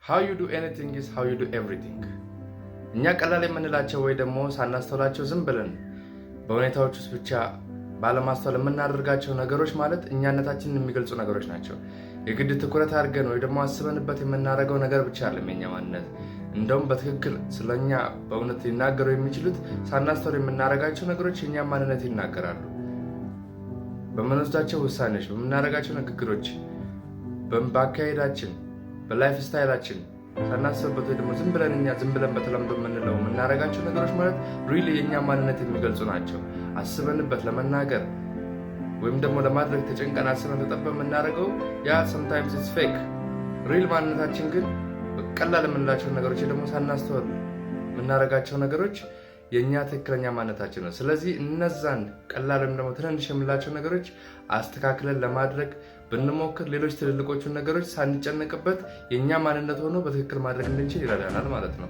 how you do anything is how you do everything። እኛ ቀላል የምንላቸው ወይ ደግሞ ሳናስተውላቸው ዝም ብለን በሁኔታዎች ውስጥ ብቻ ባለማስተዋል የምናደርጋቸው ነገሮች ማለት እኛነታችንን የሚገልጹ ነገሮች ናቸው። የግድ ትኩረት አድርገን ወይ ደግሞ አስበንበት የምናደርገው ነገር ብቻ አይደለም የኛ ማንነት። እንደውም በትክክል ስለኛ በእውነት ሊናገሩ የሚችሉት ሳናስተውል የምናደርጋቸው ነገሮች የኛ ማንነት ይናገራሉ። በምንወስዳቸው ውሳኔዎች፣ በምናደርጋቸው ንግግሮች፣ በአካሄዳችን፣ በላይፍ ስታይላችን ሳናስብበት ወይ ደግሞ ዝም ብለን በተለምዶ የምንለው የምናደርጋቸው ነገሮች ማለት ሪሊ የኛ ማንነት የሚገልጹ ናቸው። አስበንበት ለመናገር ወይም ደግሞ ለማድረግ ተጨንቀን አስበን ተጠበን የምናደርገው ያ sometimes it's fake። ሪል ማንነታችን ግን ቀላል የምንላቸው ነገሮች ደግሞ ሳናስተውል የምናደርጋቸው ነገሮች የኛ ትክክለኛ ማንነታችን ነው። ስለዚህ እነዛን ቀላል ወይም ደግሞ ትንንሽ የምንላቸው ነገሮች አስተካክለን ለማድረግ ብንሞክር ሌሎች ትልልቆቹን ነገሮች ሳንጨነቅበት የኛ ማንነት ሆኖ በትክክል ማድረግ እንድንችል ይረዳናል ማለት ነው።